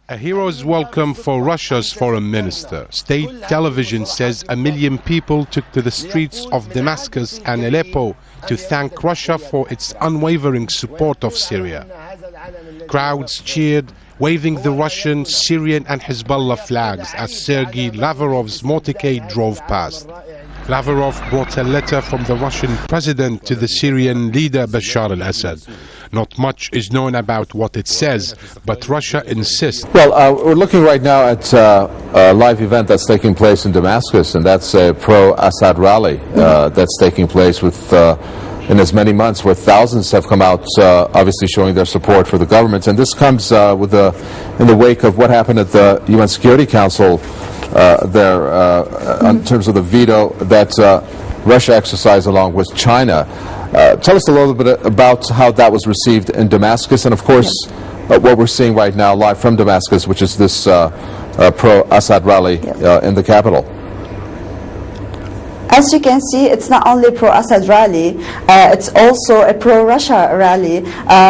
A hero's welcome for Russia's foreign minister. State television says 1 million people took to the streets of Damascus and Aleppo to thank Russia for its unwavering support of Syria. Crowds cheered, waving the Russian, Syrian and Hezbollah flags as Sergei Lavrov's motorcade drove past. Lavrov brought a letter from the Russian president to the Syrian leader Bashar al-Assad. Not much is known about what it says, but Russia insists. Well, we're looking right now at a live event that's taking place in Damascus, and that's a pro-Assad rally that's taking place with in as many months, where thousands have come out, obviously showing their support for the government. And this comes in the wake of what happened at the UN Security Council in terms of the veto that Russia exercised along with China. Tell us a little bit about how that was received in Damascus, and of course what we're seeing right now live from Damascus, which is this pro-Assad rally in the capital. As you can see, it's not only pro-Assad rally, it's also a pro-Russia rally.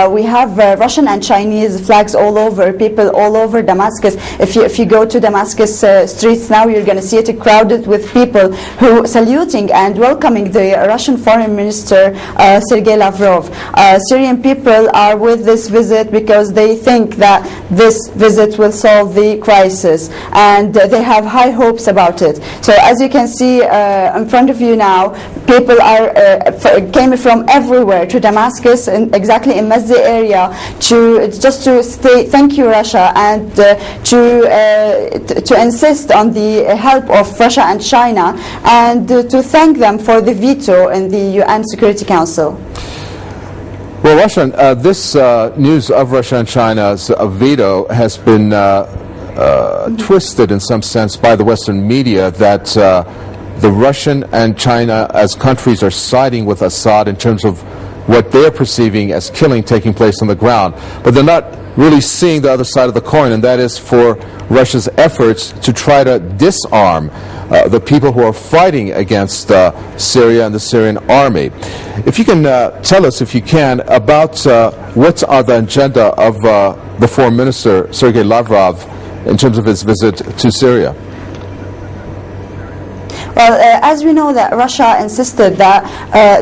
We have Russian and Chinese flags all over, people all over Damascus. If you go to Damascus streets now, you're going to see it crowded with people who saluting and welcoming the Russian Foreign Minister Sergei Lavrov. Syrian people are with this visit because they think that this visit will solve the crisis, and they have high hopes about it. So as you can see in front of you now, people came from everywhere to Damascus, and exactly in Masjid area, to say thank you Russia, and to insist on the help of Russia and China, and to thank them for the veto in the UN Security Council. Well, Russia, this news of Russia and China's veto has been twisted in some sense by the Western media, that the Russian and China as countries are siding with Assad in terms of what they're perceiving as killing taking place on the ground. But they're not really seeing the other side of the coin, and that is for Russia's efforts to try to disarm the people who are fighting against Syria and the Syrian army. If you can tell us, if you can, about what's on the agenda of the Foreign Minister, Sergei Lavrov, in terms of his visit to Syria. Well, as we know that Russia insisted that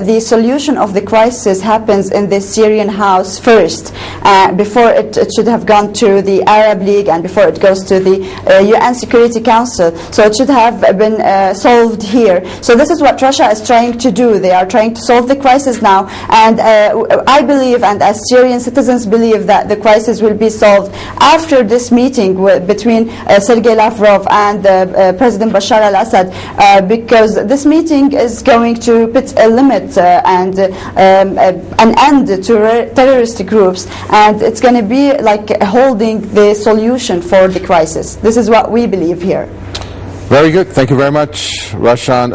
the solution of the crisis happens in the Syrian house first, before it should have gone to the Arab League and before it goes to the UN Security Council. So it should have been solved here. So this is what Russia is trying to do. They are trying to solve the crisis now, and I believe, and as Syrian citizens believe, that the crisis will be solved after this meeting between Sergei Lavrov and President Bashar al-Assad, because this meeting is going to put a limit and an end to terrorist groups, and it's going to be like holding the solution for the crisis. This is what we believe here. Very good. Thank you very much, Rashan.